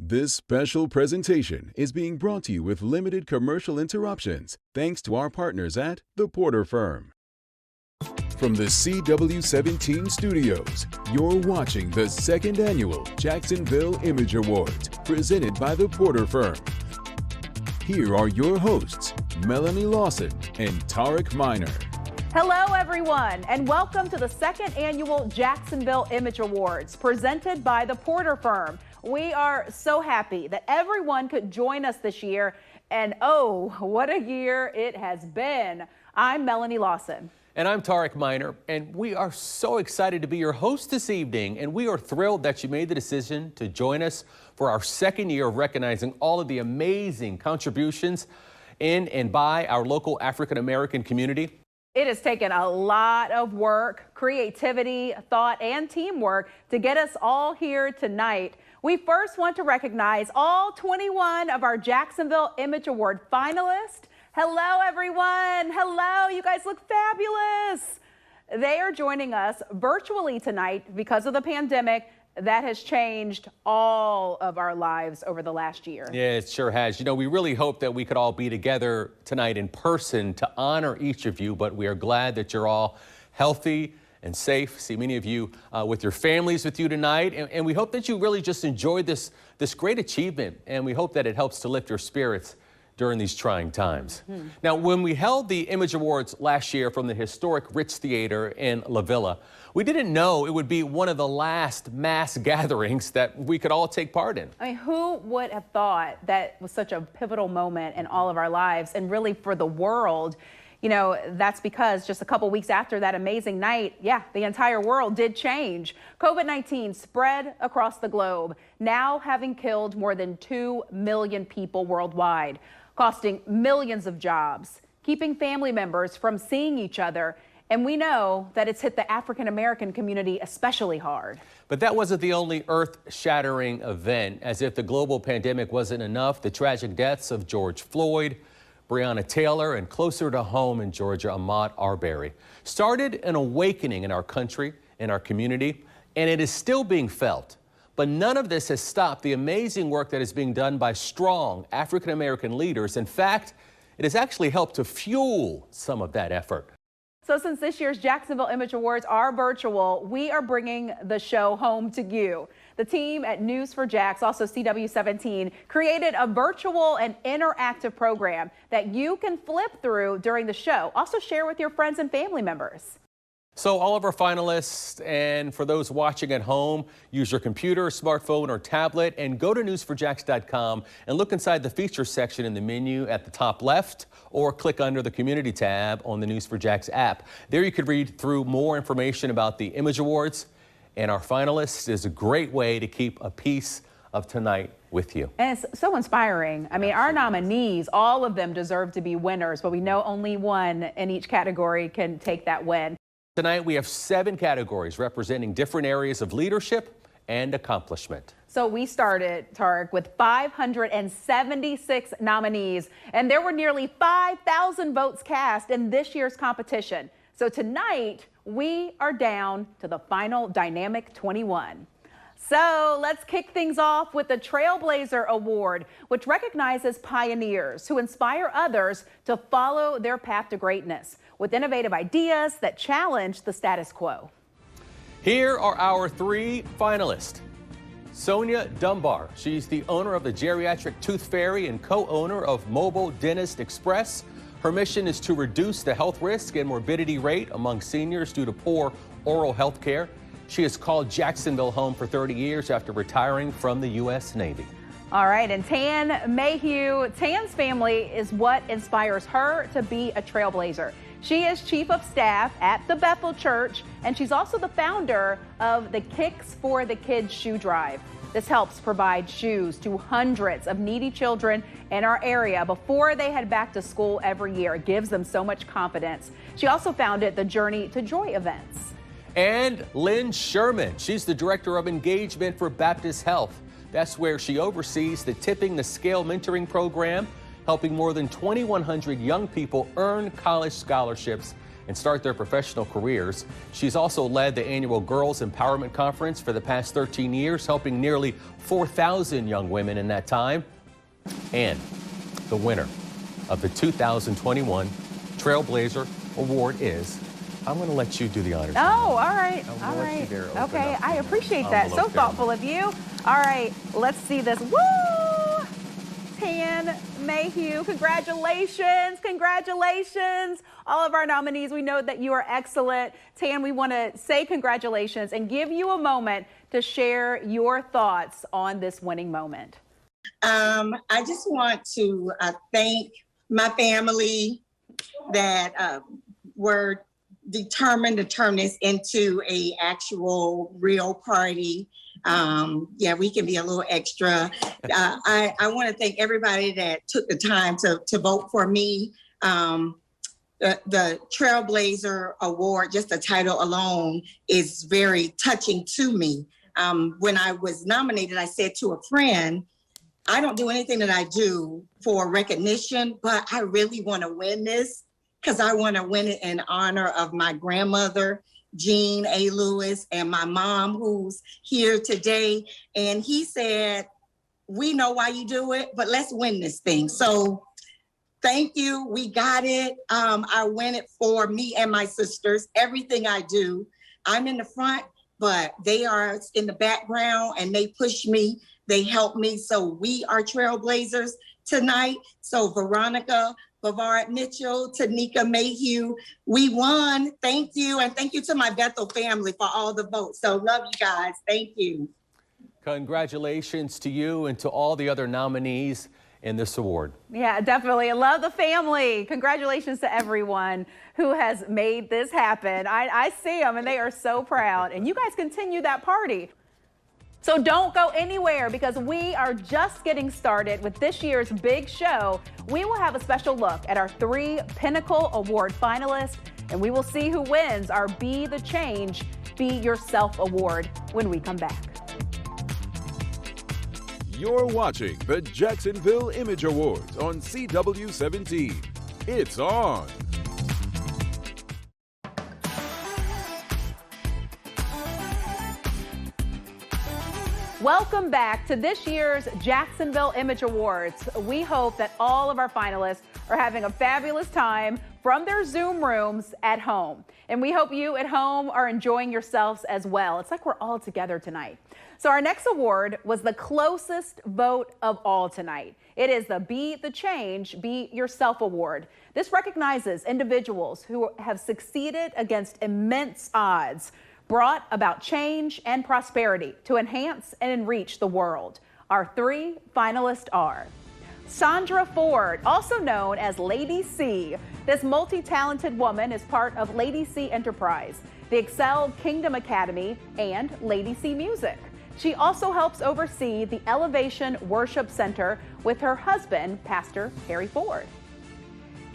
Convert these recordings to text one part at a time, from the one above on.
This special presentation is being brought to you with limited commercial interruptions, thanks to our partners at the Porter Firm. From the CW17 studios, you're watching the second annual Jacksonville Image Awards, presented by the Porter Firm. Here are your hosts, Melanie Lawson and Tarek Miner. Hello, everyone, and welcome to the second annual Jacksonville Image Awards, presented by the Porter Firm. We are so happy that everyone could join us this year, and oh, what a year it has been. I'm Melanie Lawson. And I'm Tarek Miner, and we are so excited to be your host this evening, and we are thrilled that you made the decision to join us for our second year of recognizing all of the amazing contributions in and by our local African-American community. It has taken a lot of work, creativity, thought, and teamwork to get us all here tonight. We first want to recognize all 21 of our Jacksonville Image Award finalists. Hello, everyone. Hello. You guys look fabulous. They are joining us virtually tonight because of the pandemic that has changed all of our lives over the last year. Yeah, it sure has. You know, we really hope that we could all be together tonight in person to honor each of you, but we are glad that you're all healthy and safe. See many of you with your families with you tonight, and we hope that you really just enjoyed this great achievement, and we hope that it helps to lift your spirits during these trying times. Now, when we held the Image Awards last year from the historic Ritz Theater in La Villa, we didn't know it would be one of the last mass gatherings that we could all take part in. I mean, who would have thought that was such a pivotal moment in all of our lives and really for the world? You know, that's because just a couple weeks after that amazing night, the entire world did change. COVID-19 spread across the globe, now having killed more than 2 million people worldwide, costing millions of jobs, keeping family members from seeing each other. And we know that it's hit the African-American community especially hard. But that wasn't the only earth-shattering event. As if the global pandemic wasn't enough, the tragic deaths of George Floyd, Breonna Taylor, and closer to home in Georgia, Ahmaud Arbery, started an awakening in our country, in our community, and it is still being felt. But none of this has stopped the amazing work that is being done by strong African-American leaders. In fact, it has actually helped to fuel some of that effort. So since this year's Jacksonville Image Awards are virtual, we are bringing the show home to you. The team at News4Jax, also CW17, created a virtual and interactive program that you can flip through during the show. Also share with your friends and family members. So all of our finalists, and for those watching at home, use your computer, smartphone, or tablet and go to news4jax.com and look inside the features section in the menu at the top left, or click under the community tab on the News4Jax app. There you could read through more information about the Image Awards, and our finalists is a great way to keep a piece of tonight with you. And it's so inspiring. I mean, our nominees, all of them deserve to be winners, but we know only one in each category can take that win. Tonight, we have 7 categories representing different areas of leadership and accomplishment. So we started, Tarek, with 576 nominees, and there were nearly 5,000 votes cast in this year's competition. So tonight, we are down to the final dynamic 21. So let's kick things off with the Trailblazer Award, which recognizes pioneers who inspire others to follow their path to greatness with innovative ideas that challenge the status quo. Here are our 3 finalists. Sonia Dunbar. She's the owner of the Geriatric Tooth Fairy and co-owner of Mobile Dentist Express. Her mission is to reduce the health risk and morbidity rate among seniors due to poor oral health care. She has called Jacksonville home for 30 years after retiring from the U.S. Navy. All right, and Tan Mayhew. Tan's family is what inspires her to be a trailblazer. She is chief of staff at the Bethel Church, and she's also the founder of the Kicks for the Kids shoe drive. This helps provide shoes to hundreds of needy children in our area before they head back to school every year. It gives them so much confidence. She also founded the Journey to Joy events. And Lynn Sherman. She's the director of engagement for Baptist Health. That's where she oversees the Tipping the Scale mentoring program, helping more than 2,100 young people earn college scholarships and start their professional careers. She's also led the annual Girls Empowerment Conference for the past 13 years, helping nearly 4,000 young women in that time. And the winner of the 2021 Trailblazer Award is, I'm going to let you do the honors. Oh, all right. All right. Okay, I appreciate that. So thoughtful of you. All right, let's see this. Woo! Tan Mayhew, congratulations. Congratulations. All of our nominees, we know that you are excellent. Tan, we want to say congratulations and give you a moment to share your thoughts on this winning moment. I just want to thank my family that were determined to turn this into a actual real party. Yeah, we can be a little extra. I want to thank everybody that took the time to vote for me. The Trailblazer Award, just the title alone, is very touching to me. When I was nominated, I said to a friend, I don't do anything that I do for recognition, but I really want to win this because I want to win it in honor of my grandmother, Jean A. Lewis, and my mom, who's here today. And he said, we know why you do it, but let's win this thing. So thank you. We got it. I win it for me and my sisters. Everything I do, I'm in the front, but they are in the background and they push me. They help me. So we are Trailblazers tonight. So Veronica Bavard Mitchell, Tanika Mayhew, we won. Thank you. And thank you to my Bethel family for all the votes. So love you guys. Thank you. Congratulations to you and to all the other nominees in this award. Yeah, definitely. I love the family. Congratulations to everyone who has made this happen. I see them and they are so proud. And you guys continue that party. So don't go anywhere because we are just getting started with this year's big show. We will have a special look at our 3 Pinnacle Award finalists, and we will see who wins our Be the Change, Be Yourself Award when we come back. You're watching the Jacksonville Image Awards on CW17. It's on. Welcome back to this year's Jacksonville Image Awards. We hope that all of our finalists are having a fabulous time from their Zoom rooms at home. And we hope you at home are enjoying yourselves as well. It's like we're all together tonight. So our next award was the closest vote of all tonight. It is the Be the Change, Be Yourself Award. This recognizes individuals who have succeeded against immense odds, brought about change and prosperity to enhance and enrich the world. Our 3 finalists are Sandra Ford, also known as Lady C. This multi-talented woman is part of Lady C Enterprise, the Excel Kingdom Academy, and Lady C Music. She also helps oversee the Elevation Worship Center with her husband, Pastor Harry Ford.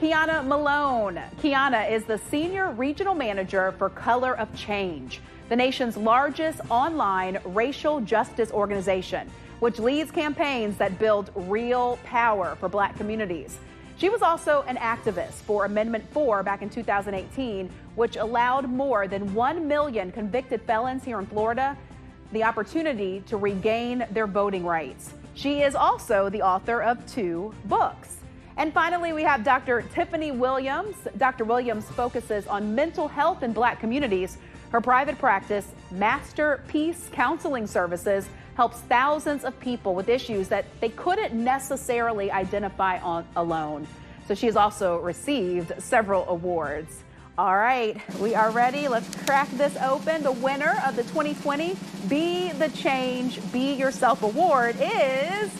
Kiana Malone. Kiana is the Senior Regional Manager for Color of Change, the nation's largest online racial justice organization, which leads campaigns that build real power for Black communities. She was also an activist for Amendment 4 back in 2018, which allowed more than 1 million convicted felons here in Florida the opportunity to regain their voting rights. She is also the author of 2 books. And finally, we have Dr. Tiffany Williams. Dr. Williams focuses on mental health in Black communities. Her private practice, Master Peace Counseling Services, helps thousands of people with issues that they couldn't necessarily identify on alone. So she has also received several awards. All right, we are ready. Let's crack this open. The winner of the 2020 Be the Change, Be Yourself Award is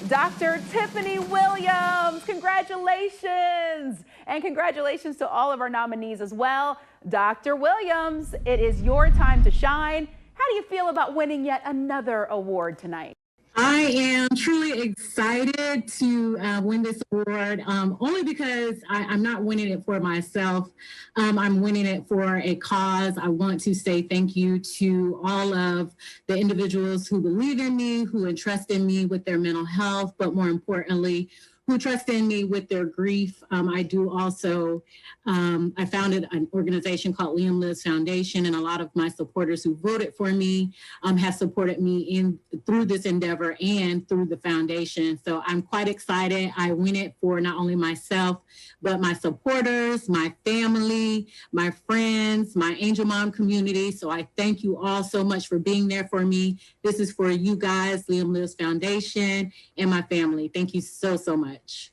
Dr. Tiffany Williams. Congratulations. And congratulations to all of our nominees as well. Dr. Williams, it is your time to shine. How do you feel about winning yet another award tonight? I am truly excited to win this award, only because I'm not winning it for myself. I'm winning it for a cause. I want to say thank you to all of the individuals who believe in me, who entrust in me with their mental health, but more importantly, who trust in me with their grief. I do also, I founded an organization called Liam Lives Foundation, and a lot of my supporters who voted for me have supported me through this endeavor and through the foundation. So I'm quite excited. I win it for not only myself, but my supporters, my family, my friends, my Angel Mom community. So I thank you all so much for being there for me. This is for you guys, Liam Lives Foundation, and my family. Thank you so, so much.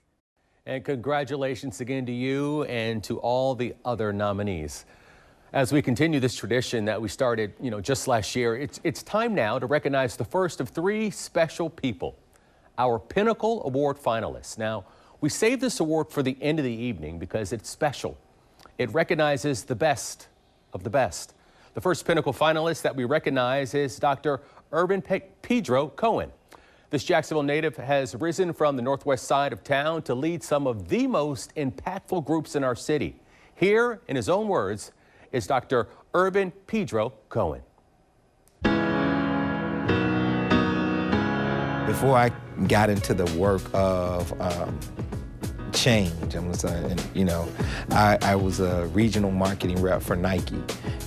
And congratulations again to you and to all the other nominees. As we continue this tradition that we started, just last year, it's time now to recognize the first of 3 special people, our Pinnacle Award finalists. Now, we saved this award for the end of the evening because it's special. It recognizes the best of the best. The first Pinnacle finalist that we recognize is Dr. Urban Pedro Cohen. This Jacksonville native has risen from the northwest side of town to lead some of the most impactful groups in our city. Here, in his own words, is Dr. Urban Pedro Cohen. Before I got into the work of change, I was a regional marketing rep for Nike.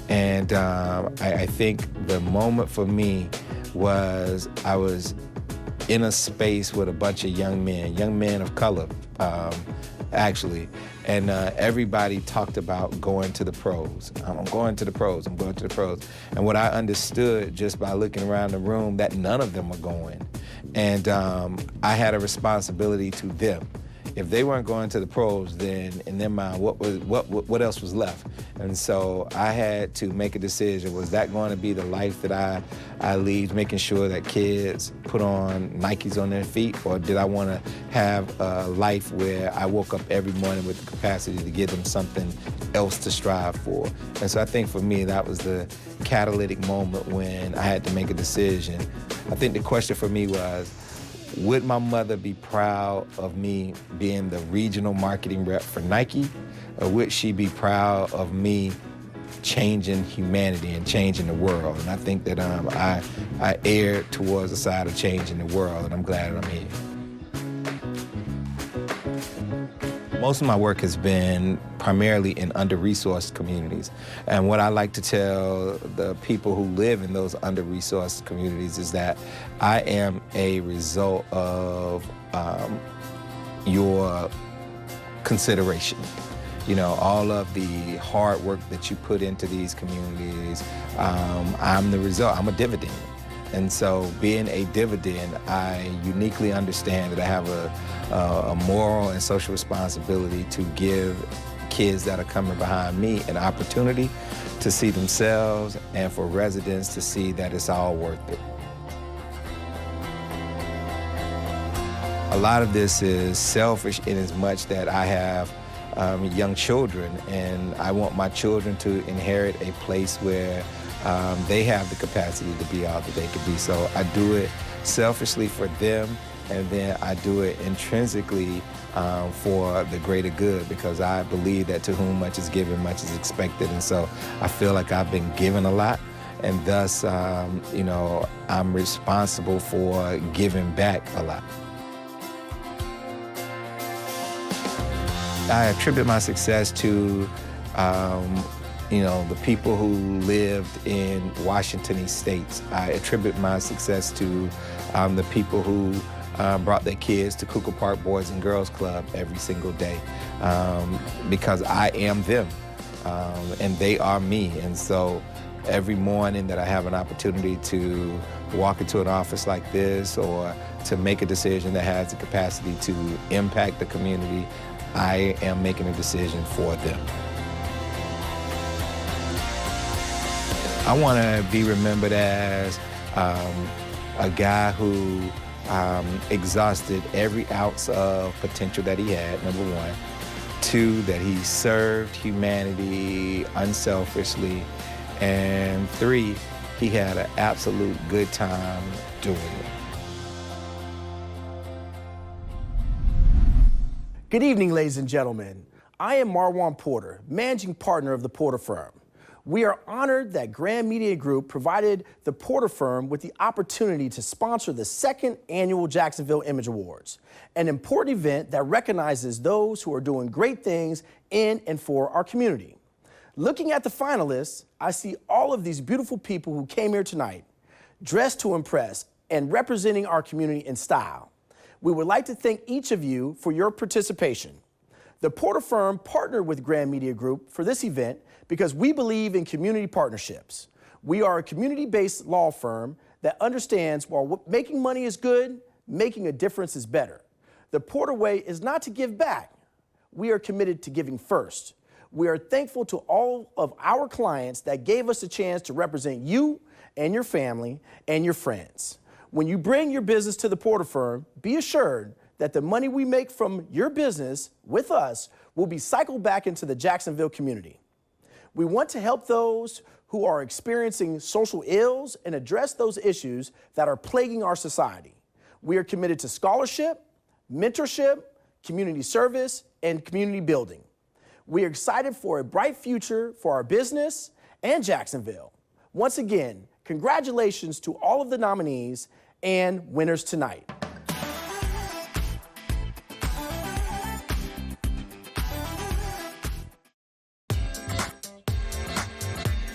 And I think the moment for me was I was in a space with a bunch of young men of color, actually. And everybody talked about going to the pros. I'm going to the pros, I'm going to the pros. And what I understood just by looking around the room, that none of them were going. And I had a responsibility to them. If they weren't going to the pros, then in their mind, what else was left? And so I had to make a decision. Was that going to be the life that I lead, making sure that kids put on Nikes on their feet? Or did I want to have a life where I woke up every morning with the capacity to give them something else to strive for? And so I think for me, that was the catalytic moment when I had to make a decision. I think the question for me was, would my mother be proud of me being the regional marketing rep for Nike? Or would she be proud of me changing humanity and changing the world? And I think that I erred towards the side of changing the world, and I'm glad that I'm here. Most of my work has been primarily in under-resourced communities. And what I like to tell the people who live in those under-resourced communities is that I am a result of your consideration. All of the hard work that you put into these communities, I'm the result. I'm a dividend. And so being a dividend, I uniquely understand that I have a moral and social responsibility to give kids that are coming behind me an opportunity to see themselves and for residents to see that it's all worth it. A lot of this is selfish in as much that I have young children, and I want my children to inherit a place where they have the capacity to be all that they could be. So I do it selfishly for them, and then I do it intrinsically for the greater good, because I believe that to whom much is given, much is expected. And so I feel like I've been given a lot, and thus, I'm responsible for giving back a lot. I attribute my success to the people who lived in Washington Estates. I attribute my success to the people who brought their kids to Kuka Park Boys and Girls Club every single day, because I am them, and they are me. And so every morning that I have an opportunity to walk into an office like this or to make a decision that has the capacity to impact the community, I am making a decision for them. I want to be remembered as a guy who exhausted every ounce of potential that he had, number one. 2, that he served humanity unselfishly. And 3, he had an absolute good time doing it. Good evening, ladies and gentlemen. I am Marwan Porter, managing partner of the Porter Firm. We are honored that Grand Media Group provided the Porter Firm with the opportunity to sponsor the second annual Jacksonville Image Awards, an important event that recognizes those who are doing great things in and for our community. Looking at the finalists, I see all of these beautiful people who came here tonight, dressed to impress and representing our community in style. We would like to thank each of you for your participation. The Porter Firm partnered with Grand Media Group for this event because we believe in community partnerships. We are a community-based law firm that understands while making money is good, making a difference is better. The Porter way is not to give back. We are committed to giving first. We are thankful to all of our clients that gave us a chance to represent you and your family and your friends. When you bring your business to the Porter Firm, be assured that the money we make from your business with us will be cycled back into the Jacksonville community. We want to help those who are experiencing social ills and address those issues that are plaguing our society. We are committed to scholarship, mentorship, community service, and community building. We are excited for a bright future for our business and Jacksonville. Once again, congratulations to all of the nominees and winners tonight.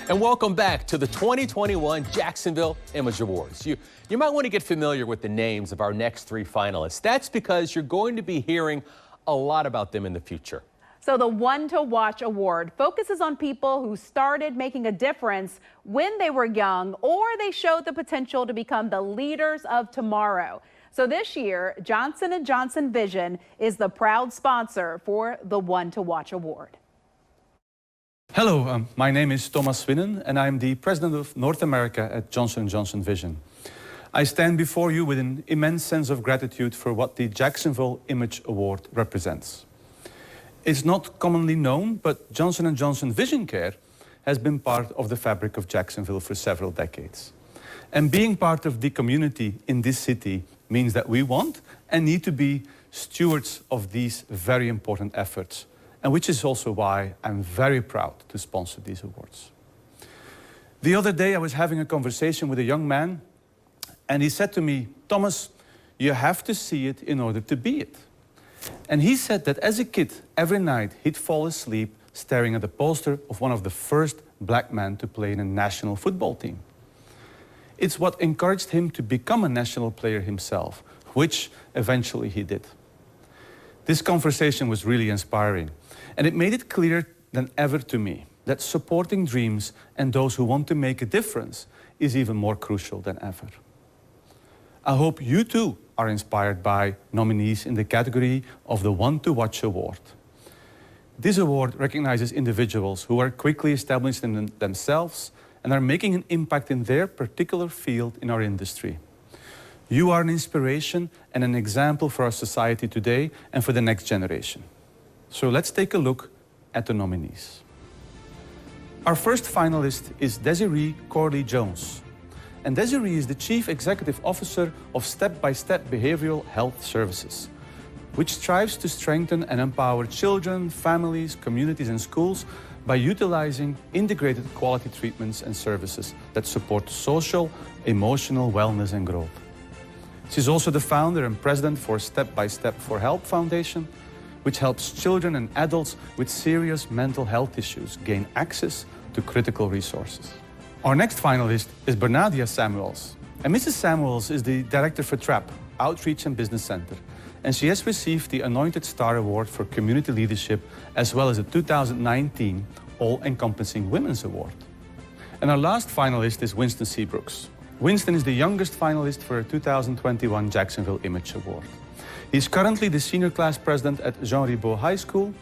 And welcome back to the 2021 Jacksonville Image Awards. You might want to get familiar with the names of our next three finalists. That's because you're going to be hearing a lot about them in the future. So the One to Watch Award focuses on people who started making a difference when they were young, or they showed the potential to become the leaders of tomorrow. So this year, Johnson & Johnson Vision is the proud sponsor for the One to Watch Award. Hello, my name is Thomas Winnen and I'm the President of North America at Johnson & Johnson Vision. I stand before you with an immense sense of gratitude for what the Jacksonville Image Award represents. It's not commonly known, but Johnson & Johnson Vision Care has been part of the fabric of Jacksonville for several decades. And being part of the community in this city means that we want and need to be stewards of these very important efforts, and which is also why I'm very proud to sponsor these awards. The other day I was having a conversation with a young man, and he said to me, "Thomas, you have to see it in order to be it." And he said that as a kid, every night he'd fall asleep staring at the poster of one of the first black men to play in a national football team. It's what encouraged him to become a national player himself, which eventually he did. This conversation was really inspiring, and it made it clearer than ever to me that supporting dreams and those who want to make a difference is even more crucial than ever. I hope you too are inspired by nominees in the category of the One to Watch Award. This award recognizes individuals who are quickly established in themselves and are making an impact in their particular field in our industry. You are an inspiration and an example for our society today and for the next generation. So let's take a look at the nominees. Our first finalist is Desiree Corley-Jones. And Desiree is the Chief Executive Officer of Step by Step Behavioral Health Services, which strives to strengthen and empower children, families, communities, and schools by utilizing integrated quality treatments and services that support social, emotional wellness and growth. She's also the founder and president for Step by Step for Help Foundation, which helps children and adults with serious mental health issues gain access to critical resources. Our next finalist is Bernadia Samuels. And Mrs. Samuels is the director for TRAP, Outreach and Business Center. And she has received the Anointed Star Award for Community Leadership, as well as the 2019 All-Encompassing Women's Award. And our last finalist is Winston Seabrooks. Winston is the youngest finalist for a 2021 Jacksonville Image Award. He's currently the senior class president at Jean Ribaud High School,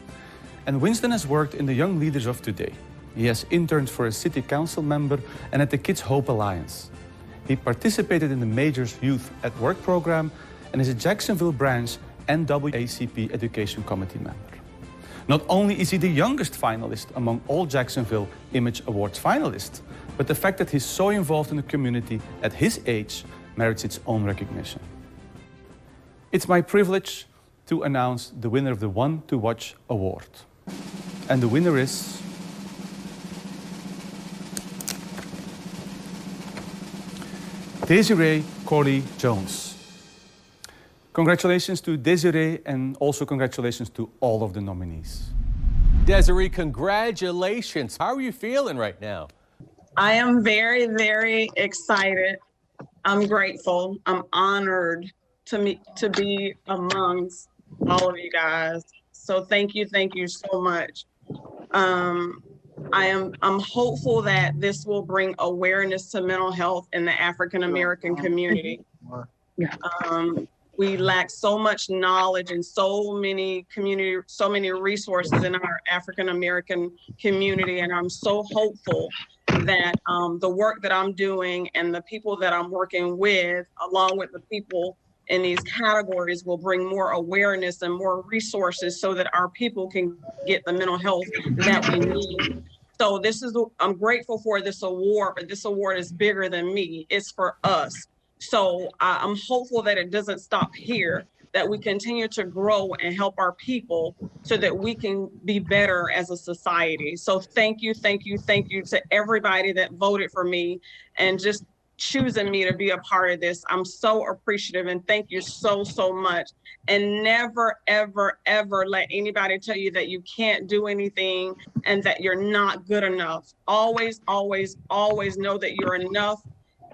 and Winston has worked in the Young Leaders of Today. He has interned for a city council member and at the Kids Hope Alliance. He participated in the Majors Youth at Work program and is a Jacksonville branch NAACP Education Committee member. Not only is he the youngest finalist among all Jacksonville Image Awards finalists, but the fact that he's so involved in the community at his age merits its own recognition. It's my privilege to announce the winner of the One to Watch Award. And the winner is Desiree Corley Jones. Congratulations to Desiree, and also congratulations to all of the nominees. Desiree, congratulations. How are you feeling right now? I am very, very excited. I'm grateful. I'm honored to be amongst all of you guys. So thank you so much. I'm hopeful that this will bring awareness to mental health in the African American community. We lack so much knowledge and so many resources in our African American community, and I'm so hopeful that the work that I'm doing and the people that I'm working with, along with the people in these categories, will bring more awareness and more resources so that our people can get the mental health that we need. So I'm grateful for this award, but this award is bigger than me. It's for us. So I'm hopeful that it doesn't stop here, that we continue to grow and help our people so that we can be better as a society. So thank you to everybody that voted for me and just choosing me to be a part of this. I'm so appreciative, and thank you so much. And never, ever, ever let anybody tell you that you can't do anything and that you're not good enough. Always, always, always know that you're enough,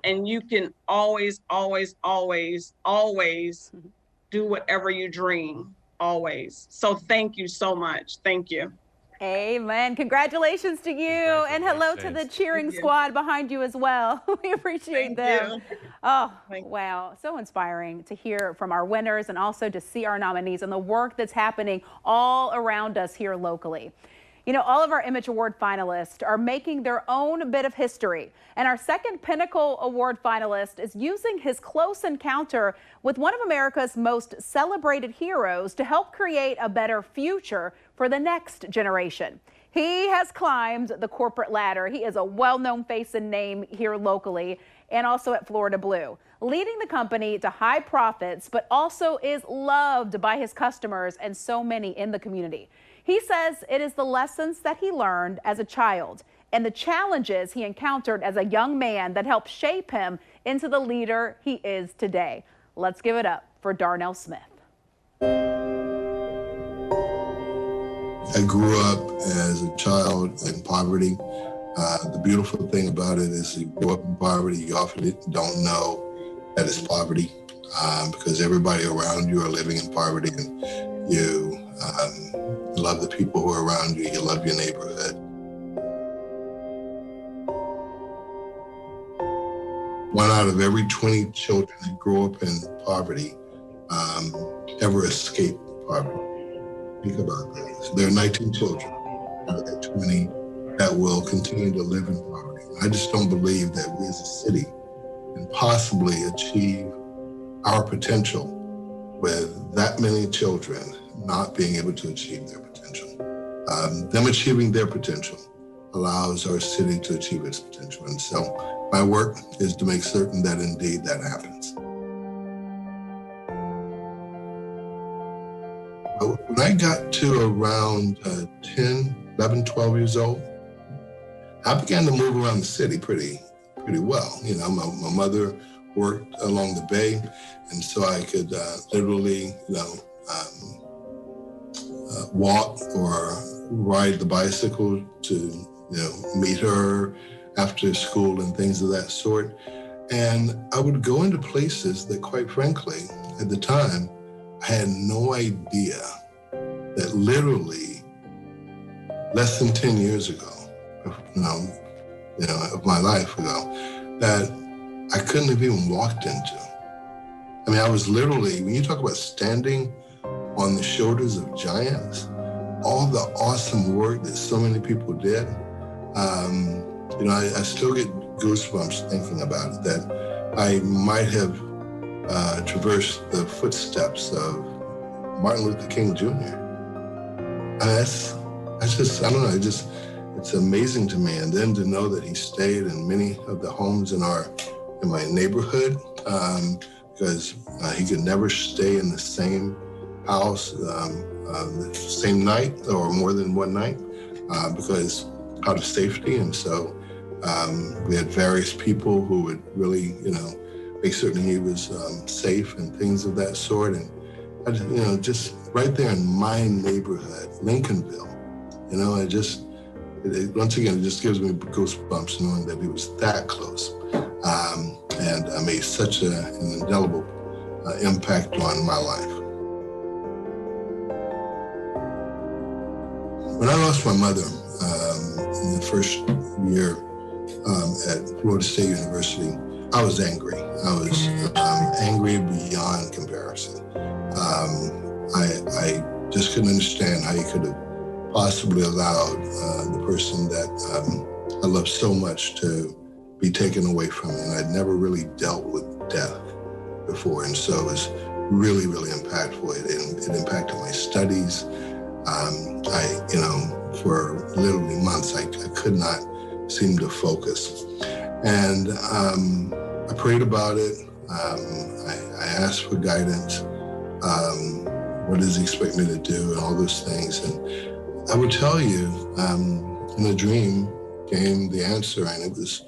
and you can always, always, always, always do whatever you dream, always. So thank you so much. Thank you. Amen. Congratulations to you, and hello to the cheering squad behind you as well. We appreciate them. Oh, wow. So inspiring to hear from our winners and also to see our nominees and the work that's happening all around us here locally. You know, all of our Image Award finalists are making their own bit of history. And our second Pinnacle Award finalist is using his close encounter with one of America's most celebrated heroes to help create a better future for the next generation. He has climbed the corporate ladder. He is a well-known face and name here locally and also at Florida Blue, leading the company to high profits, but also is loved by his customers and so many in the community. He says it is the lessons that he learned as a child and the challenges he encountered as a young man that helped shape him into the leader he is today. Let's give it up for Darnell Smith. I grew up as a child in poverty. The beautiful thing about it is you grow up in poverty, you often don't know that it's poverty because everybody around you are living in poverty, and you love the people who are around you, you love your neighborhood. One out of every 20 children that grow up in poverty ever escape poverty. Think about that. So there are 19 children out of that 20 that will continue to live in poverty. I just don't believe that we as a city can possibly achieve our potential with that many children not being able to achieve their potential. Them achieving their potential allows our city to achieve its potential. And so my work is to make certain that indeed that happens. When I got to around 10, 11, 12 years old, I began to move around the city pretty well. You know, my mother worked along the bay, and so I could literally, walk or ride the bicycle to, meet her after school and things of that sort. And I would go into places that, quite frankly, at the time, I had no idea that literally less than 10 years ago, of my life ago, that I couldn't have even walked into. I mean, I was literally, when you talk about standing on the shoulders of giants, all the awesome work that so many people did, I still get goosebumps thinking about it, that I might have traversed the footsteps of Martin Luther King Jr. It's amazing to me. And then to know that he stayed in many of the homes in my neighborhood, because he could never stay in the same house the same night or more than one night because out of safety. And so we had various people who would really, make certain he was safe and things of that sort. And I just, just right there in my neighborhood, Lincolnville, once again, it just gives me goosebumps knowing that he was that close. And I made such an indelible impact on my life. When I lost my mother in the first year at Florida State University, I was angry. I was angry beyond comparison. I just couldn't understand how you could have possibly allowed the person that I loved so much to be taken away from me. And I'd never really dealt with death before. And so it was really, really impactful. It impacted my studies. For literally months, I could not seem to focus. And I prayed about it. I asked for guidance. What does he expect me to do and all those things. And I would tell you, in a dream came the answer. And it was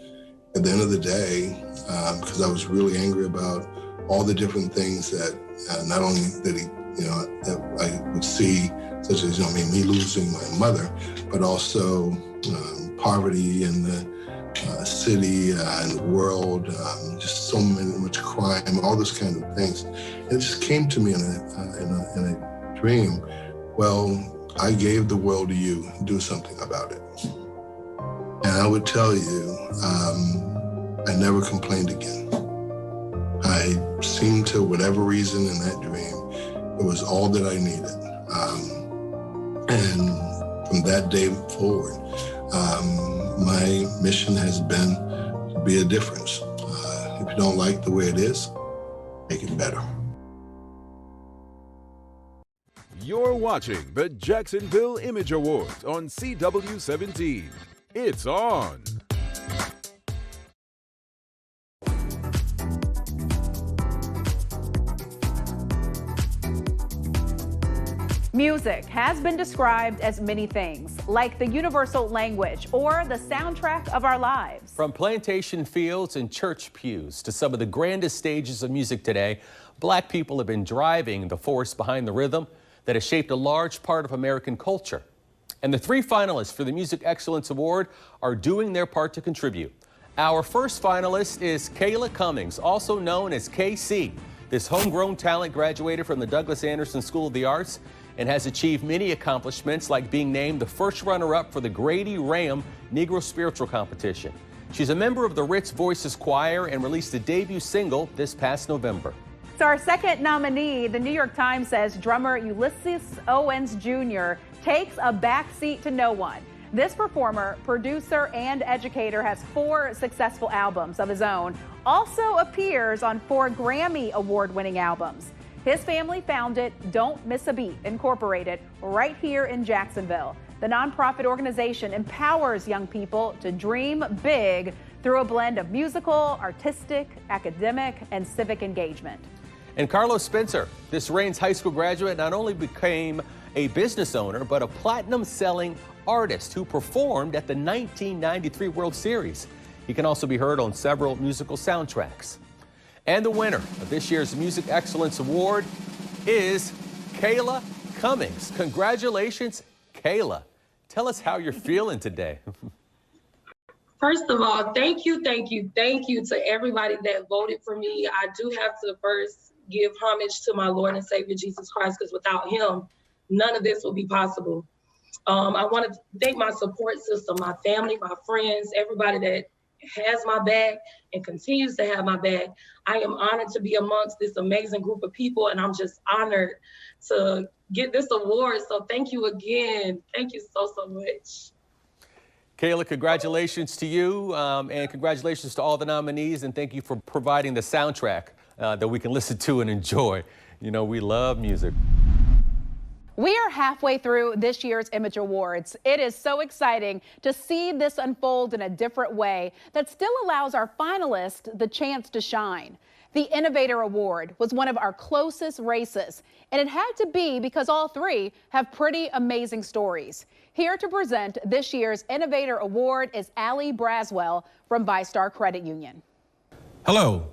at the end of the day, because I was really angry about all the different things that not only that he, that I would see, such as, me losing my mother, but also poverty in the city and the world, just so much crime, all those kind of things. And it just came to me in a dream. Well, I gave the world to you. Do something about it. And I would tell you, I never complained again. I seemed to, whatever reason in that dream, it was all that I needed. And from that day forward, my mission has been to be a difference. If you don't like the way it is, make it better. You're watching the Jacksonville Image Awards on CW17. It's on. Music has been described as many things, like the universal language or the soundtrack of our lives. From plantation fields and church pews to some of the grandest stages of music today, Black people have been driving the force behind the rhythm that has shaped a large part of American culture. And the three finalists for the Music Excellence Award are doing their part to contribute. Our first finalist is Kayla Cummings, also known as KC. This homegrown talent graduated from the Douglas Anderson School of the Arts and has achieved many accomplishments, like being named the first runner-up for the Grady Ram Negro Spiritual Competition. She's a member of the Ritz Voices Choir and released a debut single this past November. So our second nominee, the New York Times says drummer Ulysses Owens Jr. takes a backseat to no one. This performer, producer, and educator has 4 successful albums of his own, also appears on 4 Grammy Award-winning albums. His family founded Don't Miss a Beat Incorporated right here in Jacksonville. The nonprofit organization empowers young people to dream big through a blend of musical, artistic, academic, and civic engagement. And Carlos Spencer, this Raines High School graduate, not only became a business owner, but a platinum-selling artist who performed at the 1993 World Series. He can also be heard on several musical soundtracks. And the winner of this year's Music Excellence Award is Kayla Cummings. Congratulations, Kayla. Tell us how you're feeling today. First of all, thank you to everybody that voted for me. I do have to first give homage to my Lord and Savior, Jesus Christ, because without him, none of this would be possible. I want to thank my support system, my family, my friends, everybody that has my back and continues to have my back. I am honored to be amongst this amazing group of people, and I'm just honored to get this award. So thank you again. Thank you so much. Kayla, congratulations to you, and congratulations to all the nominees, and thank you for providing the soundtrack that we can listen to and enjoy. You know, we love music. We are halfway through this year's Image Awards. It is so exciting to see this unfold in a different way that still allows our finalists the chance to shine. The Innovator Award was one of our closest races, and it had to be because all 3 have pretty amazing stories. Here to present this year's Innovator Award is Allie Braswell from ViStar Credit Union. Hello,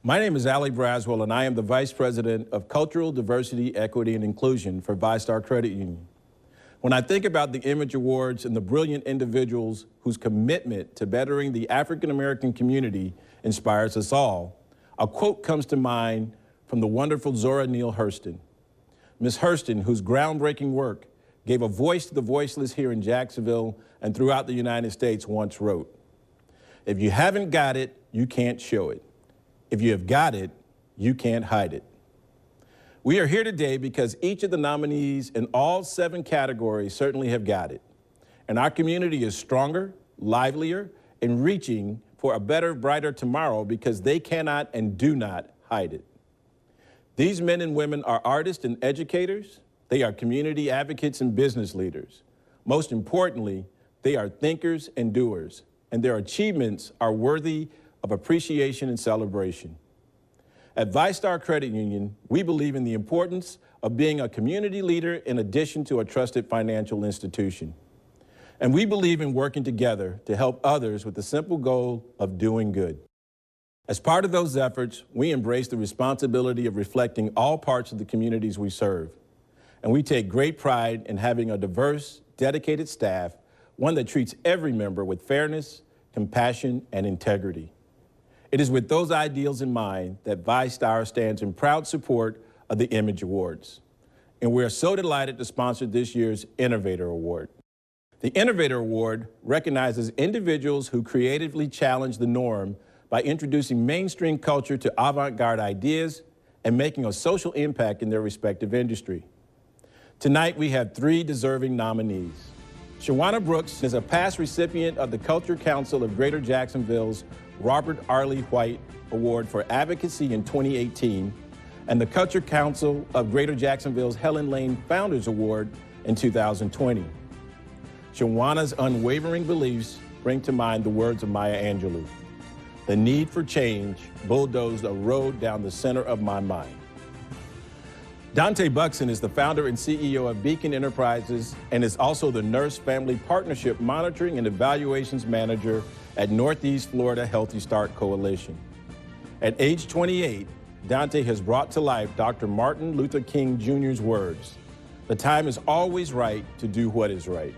My name is Ali Braswell, and I am the Vice President of Cultural Diversity, Equity, and Inclusion for VyStar Credit Union. When I think about the Image Awards and the brilliant individuals whose commitment to bettering the African American community inspires us all, a quote comes to mind from the wonderful Zora Neale Hurston. Ms. Hurston, whose groundbreaking work gave a voice to the voiceless here in Jacksonville and throughout the United States, once wrote, "If you haven't got it, you can't show it. If you have got it, you can't hide it." We are here today because each of the nominees in all 7 categories certainly have got it. And our community is stronger, livelier, and reaching for a better, brighter tomorrow because they cannot and do not hide it. These men and women are artists and educators. They are community advocates and business leaders. Most importantly, they are thinkers and doers, and their achievements are worthy of appreciation and celebration. At VyStar Credit Union, we believe in the importance of being a community leader in addition to a trusted financial institution. And we believe in working together to help others with the simple goal of doing good. As part of those efforts, we embrace the responsibility of reflecting all parts of the communities we serve. And we take great pride in having a diverse, dedicated staff, one that treats every member with fairness, compassion, and integrity. It is with those ideals in mind that VyStar stands in proud support of the Image Awards. And we are so delighted to sponsor this year's Innovator Award. The Innovator Award recognizes individuals who creatively challenge the norm by introducing mainstream culture to avant-garde ideas and making a social impact in their respective industry. Tonight, we have 3 deserving nominees. Shawana Brooks is a past recipient of the Culture Council of Greater Jacksonville's Robert Arlie White Award for Advocacy in 2018 and the Culture Council of Greater Jacksonville's Helen Lane Founders Award in 2020. Shawana's unwavering beliefs bring to mind the words of Maya Angelou. "The need for change bulldozed a road down the center of my mind." Dante Buxton is the founder and CEO of Beacon Enterprises and is also the Nurse Family Partnership Monitoring and Evaluations Manager at Northeast Florida Healthy Start Coalition. At age 28, Dante has brought to life Dr. Martin Luther King Jr.'s words, "The time is always right to do what is right."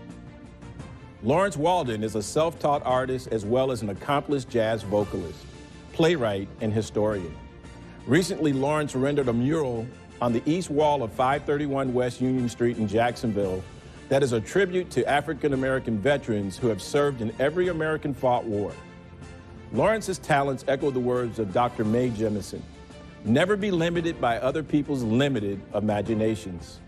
Lawrence Walden is a self-taught artist as well as an accomplished jazz vocalist, playwright, and historian. Recently, Lawrence rendered a mural on the east wall of 531 West Union Street in Jacksonville that is a tribute to African-American veterans who have served in every American-fought war. Lawrence's talents echo the words of Dr. Mae Jemison, "Never be limited by other people's limited imaginations."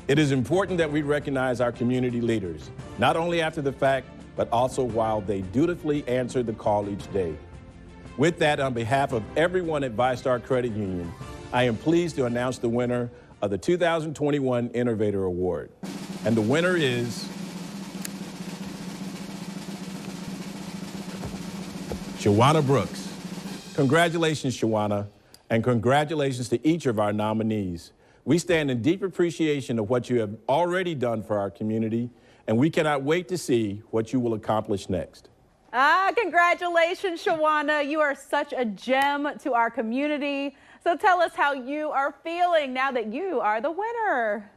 It is important that we recognize our community leaders, not only after the fact, but also while they dutifully answer the call each day. With that, on behalf of everyone at VyStar Credit Union, I am pleased to announce the winner of the 2021 Innovator Award. And the winner is Shawana Brooks. Congratulations, Shawana, and congratulations to each of our nominees. We stand in deep appreciation of what you have already done for our community, and we cannot wait to see what you will accomplish next. Congratulations, Shawana. You are such a gem to our community. So tell us how you are feeling now that you are the winner.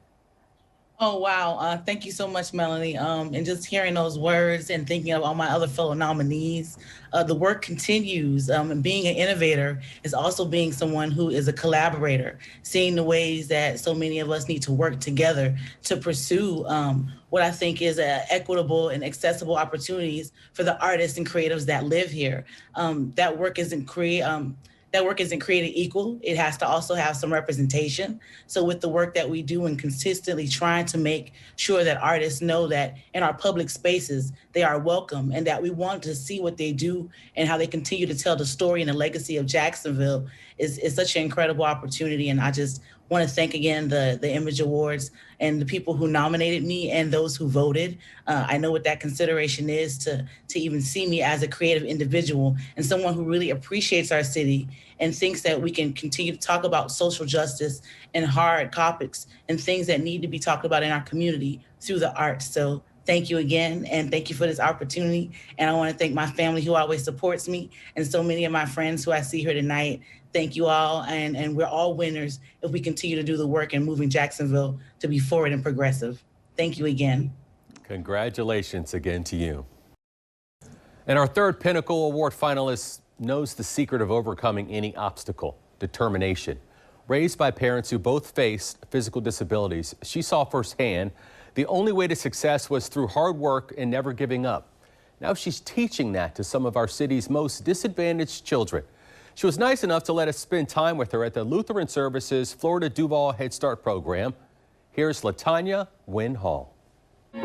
Oh, wow. Thank you so much, Melanie. And just hearing those words and thinking of all my other fellow nominees, the work continues. And being an innovator is also being someone who is a collaborator, seeing the ways that so many of us need to work together to pursue what I think is equitable and accessible opportunities for the artists and creatives that live here. That work isn't created equal. It has to also have some representation. So with the work that we do and consistently trying to make sure that artists know that in our public spaces, they are welcome and that we want to see what they do and how they continue to tell the story and the legacy of Jacksonville is such an incredible opportunity. And I just want to thank again the Image Awards and the people who nominated me and those who voted. I know what that consideration is to even see me as a creative individual and someone who really appreciates our city and thinks that we can continue to talk about social justice and hard topics and things that need to be talked about in our community through the arts. So Thank you again, and thank you for this opportunity. And I want to thank my family who always supports me, and so many of my friends who I see here tonight. Thank you all, and we're all winners if we continue to do the work and moving Jacksonville to be forward and progressive. Thank you again. Congratulations again to you. And our third Pinnacle Award finalist knows the secret of overcoming any obstacle: determination. Raised by parents who both faced physical disabilities, she saw firsthand the only way to success was through hard work and never giving up. Now she's teaching that to some of our city's most disadvantaged children. She was nice enough to let us spend time with her at the Lutheran Services Florida Duval Head Start program. Here's LaTanya Wynn Hall. You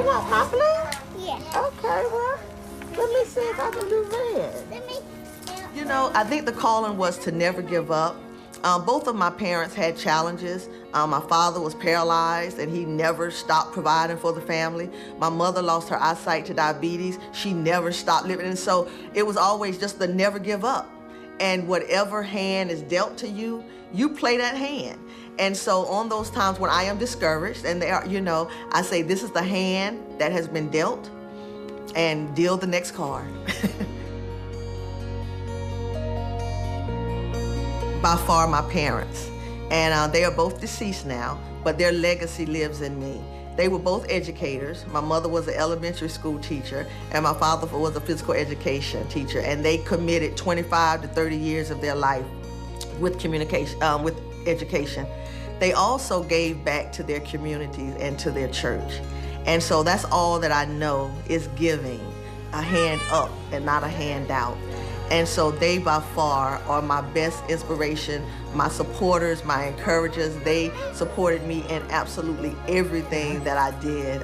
want my blue? Yeah. Okay, well, let me see if I can do red. You know, I think the calling was to never give up. Both of my parents had challenges. My father was paralyzed and he never stopped providing for the family. My mother lost her eyesight to diabetes. She never stopped living. And so it was always just the never give up. And whatever hand is dealt to you, you play that hand. And so on those times when I am discouraged, and there, you know, I say, this is the hand that has been dealt, and deal the next card. By far my parents, and they are both deceased now, but their legacy lives in me. They were both educators. My mother was an elementary school teacher, and my father was a physical education teacher, and they committed 25 to 30 years of their life with communication, with education. They also gave back to their communities and to their church. And so that's all that I know is giving, a hand up and not a handout. And so they by far are my best inspiration, my supporters, my encouragers. They supported me in absolutely everything that I did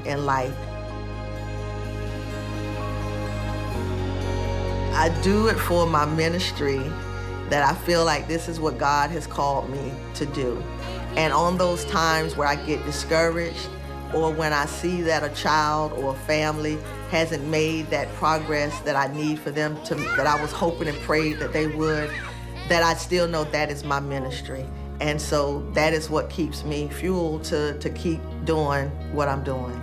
in life. I do it for my ministry, that I feel like this is what God has called me to do. And on those times where I get discouraged, or when I see that a child or a family hasn't made that progress that I need for them to, that I was hoping and prayed that they would, that I still know that is my ministry. And so that is what keeps me fueled to keep doing what I'm doing.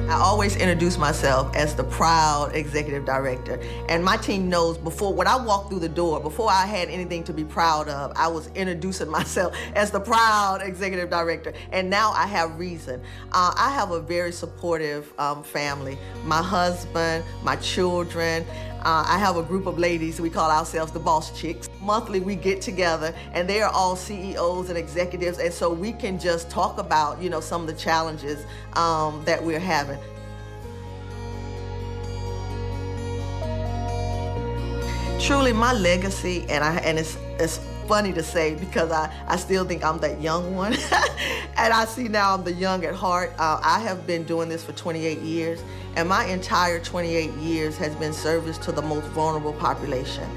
I always introduce myself as the proud executive director. And my team knows when I walked through the door, before I had anything to be proud of, I was introducing myself as the proud executive director. And now I have reason. I have a very supportive family. My husband, my children. I have a group of ladies, we call ourselves the Boss Chicks. Monthly we get together and they are all CEOs and executives, and so we can just talk about, you know, some of the challenges that we're having. Truly my legacy, and it's funny to say because I still think I'm that young one. And I see now I'm the young at heart. I have been doing this for 28 years, and my entire 28 years has been service to the most vulnerable population.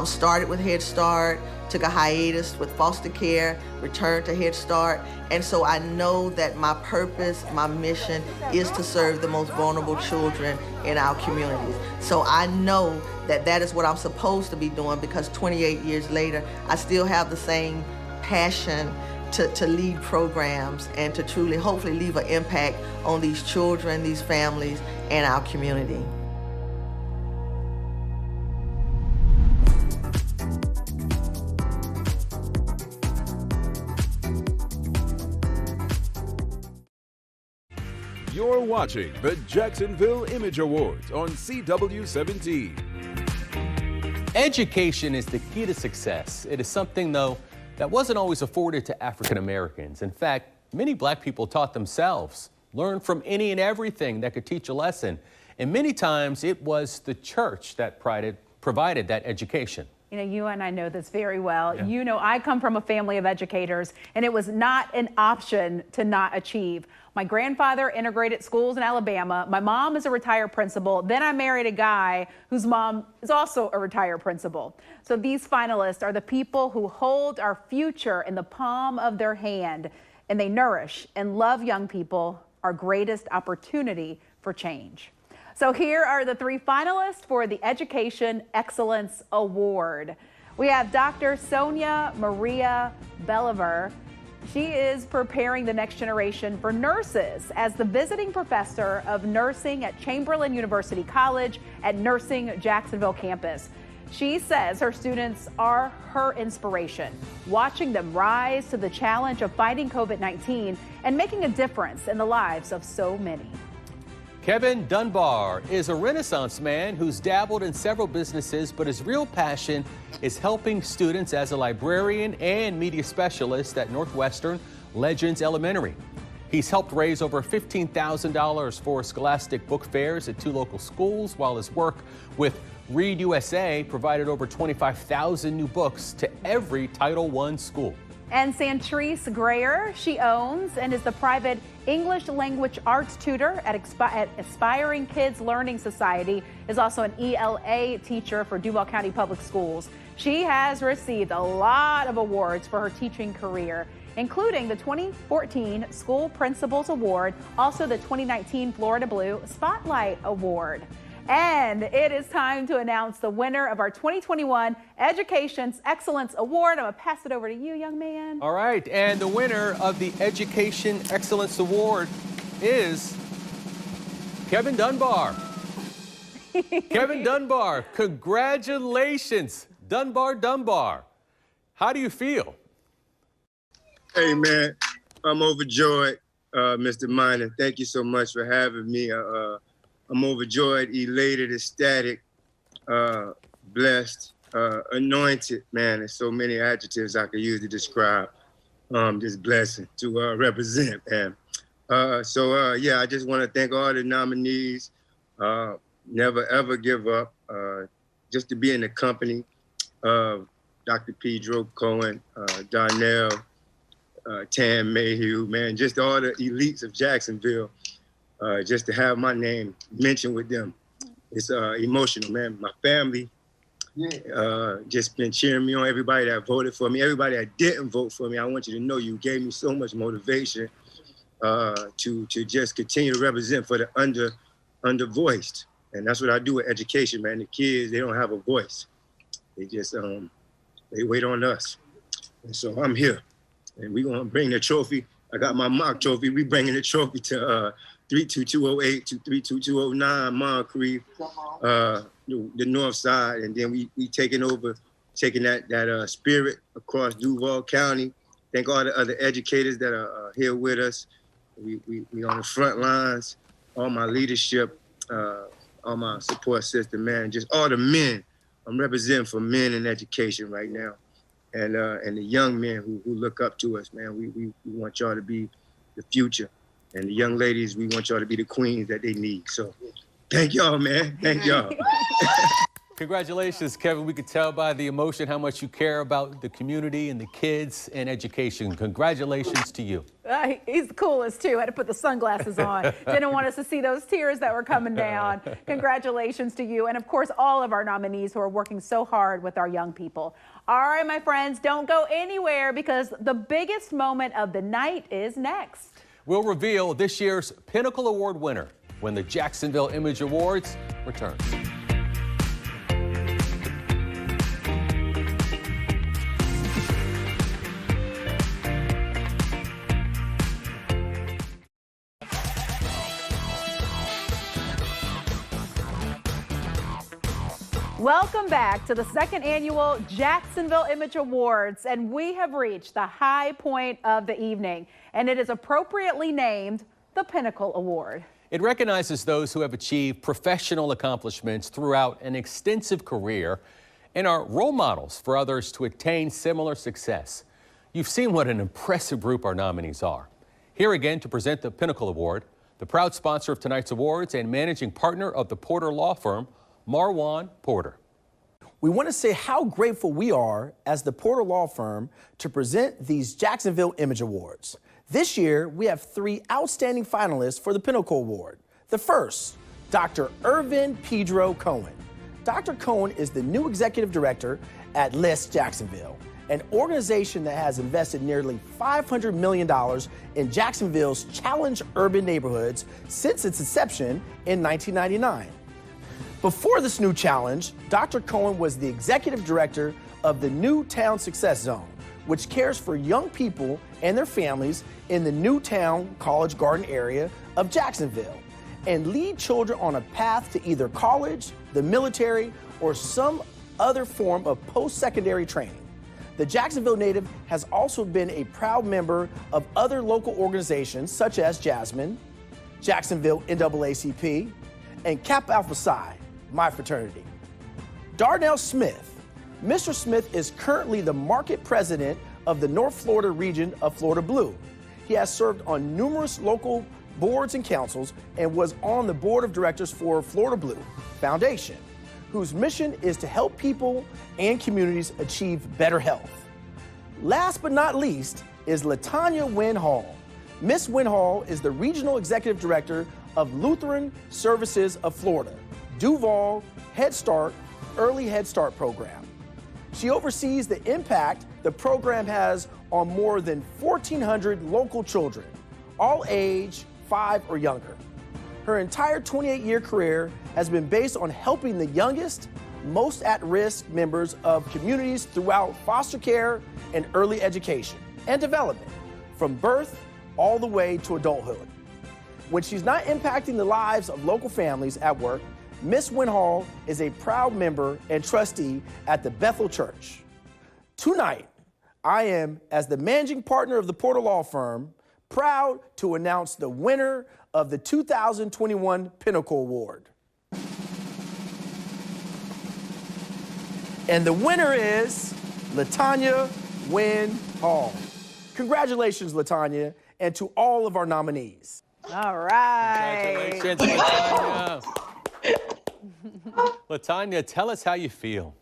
Started with Head Start, took a hiatus with foster care, returned to Head Start, and so I know that my purpose, my mission is to serve the most vulnerable children in our communities. So I know that that is what I'm supposed to be doing, because 28 years later, I still have the same passion to lead programs and to truly, hopefully, leave an impact on these children, these families, and our community. You're watching the Jacksonville Image Awards on CW17. Education is the key to success. It is something, though, that wasn't always afforded to African Americans. In fact, many black people taught themselves, learned from any and everything that could teach a lesson. And many times it was the church that provided that education. You know, you and I know this very well. Yeah. You know, I come from a family of educators, and it was not an option to not achieve. My grandfather integrated schools in Alabama. My mom is a retired principal. Then I married a guy whose mom is also a retired principal. So these finalists are the people who hold our future in the palm of their hand, and they nourish and love young people, our greatest opportunity for change. So here are the three finalists for the Education Excellence Award. We have Dr. Sonia Maria Belliver. She is preparing the next generation for nurses as the visiting professor of nursing at Chamberlain University College at Nursing Jacksonville campus. She says her students are her inspiration, watching them rise to the challenge of fighting COVID-19 and making a difference in the lives of so many. Kevin Dunbar is a Renaissance man who's dabbled in several businesses, but his real passion is helping students as a librarian and media specialist at Northwestern Legends Elementary. He's helped raise over $15,000 for scholastic book fairs at 2 local schools, while his work with Read USA provided over 25,000 new books to every Title I school. And Santrice Grayer, she owns and is the private English language arts tutor at Aspiring Kids Learning Society, is also an ELA teacher for Duval County Public Schools. She has received a lot of awards for her teaching career, including the 2014 School Principals Award, also the 2019 Florida Blue Spotlight Award. And it is time to announce the winner of our 2021 Education's Excellence Award. I'm going to pass it over to you, young man. All right, and the winner of the Education Excellence Award is Kevin Dunbar. Kevin Dunbar, congratulations. Dunbar. How do you feel? Hey, man, I'm overjoyed, Mr. Minor. Thank you so much for having me. I'm overjoyed, elated, ecstatic, blessed, anointed, man. There's so many adjectives I could use to describe this blessing to represent, man. Yeah, I just want to thank all the nominees. Never, ever give up. Just to be in the company of Dr. Pedro Cohen, Darnell, Tam Mayhew, man, just all the elites of Jacksonville. Just to have my name mentioned with them, it's emotional, man. My family just been cheering me on. Everybody that voted for me, everybody that didn't vote for me, I want you to know you gave me so much motivation to just continue to represent for the undervoiced. And that's what I do with education, man. The kids, they don't have a voice. They just, they wait on us. And so I'm here, and we're gonna bring the trophy. I got my mock trophy. We bringing the trophy to 32208 to 32209 Moncrief, the north side, and then we taking that spirit across Duval County. Thank all the other educators that are here with us. We on the front lines, all my leadership, all my support system, man, just all the men. I'm representing for men in education right now, and the young men who look up to us, man. We want y'all to be the future. And the young ladies, we want y'all to be the queens that they need. So thank y'all, man. Thank y'all. Congratulations, Kevin. We could tell by the emotion how much you care about the community and the kids and education. Congratulations to you. He's the coolest, too. I had to put the sunglasses on. Didn't want us to see those tears that were coming down. Congratulations to you. And, of course, all of our nominees who are working so hard with our young people. All right, my friends, don't go anywhere because the biggest moment of the night is next. We'll reveal this year's Pinnacle Award winner when the Jacksonville Image Awards return. Welcome back to the second annual Jacksonville Image Awards, and we have reached the high point of the evening, and it is appropriately named the Pinnacle Award. It recognizes those who have achieved professional accomplishments throughout an extensive career and are role models for others to attain similar success. You've seen what an impressive group our nominees are. Here again to present the Pinnacle Award, the proud sponsor of tonight's awards and managing partner of the Porter Law Firm, Marwan Porter. We want to say how grateful we are as the Porter Law Firm to present these Jacksonville Image Awards. This year, we have 3 outstanding finalists for the Pinnacle Award. The first, Dr. Irvin Pedro Cohen. Dr. Cohen is the new executive director at LIST Jacksonville, an organization that has invested nearly $500 million in Jacksonville's challenged urban neighborhoods since its inception in 1999. Before this new challenge, Dr. Cohen was the executive director of the Newtown Success Zone, which cares for young people and their families in the Newtown College Garden area of Jacksonville and lead children on a path to either college, the military, or some other form of post-secondary training. The Jacksonville native has also been a proud member of other local organizations such as Jasmine, Jacksonville NAACP, and Kappa Alpha Psi, my fraternity. Darnell Smith. Mr. Smith is currently the market president of the North Florida region of Florida Blue. He has served on numerous local boards and councils and was on the board of directors for Florida Blue Foundation, whose mission is to help people and communities achieve better health. Last but not least is LaTanya Wynn Hall. Miss Wynn Hall is the Regional Executive Director of Lutheran Services of Florida, Duval Head Start Early Head Start program. She oversees the impact the program has on more than 1,400 local children, all age 5 or younger. Her entire 28-year career has been based on helping the youngest, most at-risk members of communities throughout foster care and early education and development, from birth all the way to adulthood. When she's not impacting the lives of local families at work, Miss Wynn Hall is a proud member and trustee at the Bethel Church. Tonight, I am, as the managing partner of the Porter Law Firm, proud to announce the winner of the 2021 Pinnacle Award. And the winner is LaTanya Wynn Hall. Congratulations, LaTanya, and to all of our nominees. All right. Congratulations, LaTanya. LaTanya, tell us how you feel.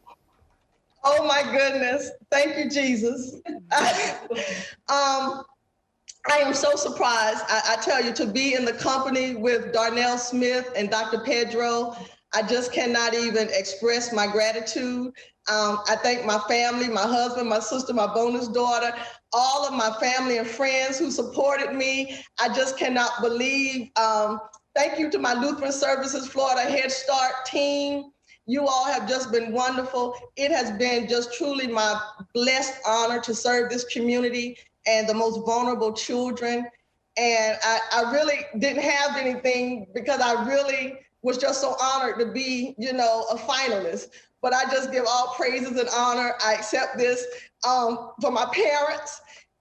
Oh my goodness. Thank you, Jesus. I am so surprised. I tell you, to be in the company with Darnell Smith and Dr. Pedro, I just cannot even express my gratitude. I thank my family, my husband, my sister, my bonus daughter, all of my family and friends who supported me. I just cannot believe. Thank you to my Lutheran Services Florida Head Start team. You all have just been wonderful. It has been just truly my blessed honor to serve this community and the most vulnerable children. And I really didn't have anything because I really was just so honored to be, a finalist. But I just give all praises and honor. I accept this for my parents.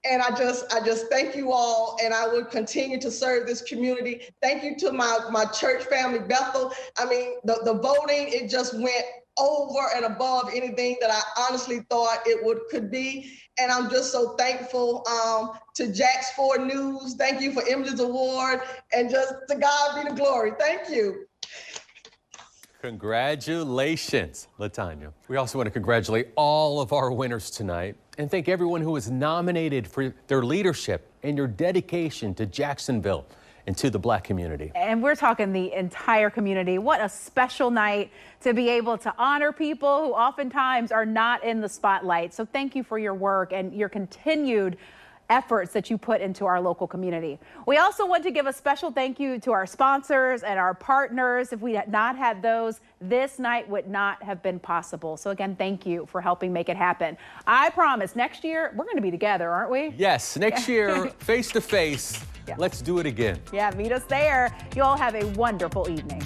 And I just thank you all, and I will continue to serve this community. Thank you to my church family, Bethel. I mean, the voting, it just went over and above anything that I honestly thought it could be. And I'm just so thankful to Jax 4 News. Thank you for Image Award, and just to God be the glory. Thank you. Congratulations, LaTanya. We also want to congratulate all of our winners tonight and thank everyone who was nominated for their leadership and your dedication to Jacksonville and to the Black community. And we're talking the entire community. What a special night to be able to honor people who oftentimes are not in the spotlight. So thank you for your work and your continued efforts that you put into our local community. We also want to give a special thank you to our sponsors and our partners. If we had not had those, this night would not have been possible. So again, thank you for helping make it happen. I promise next year we're going to be together, aren't we? Yes, next year, face to face. Yeah. Let's do it again. Yeah, meet us there. You all have a wonderful evening.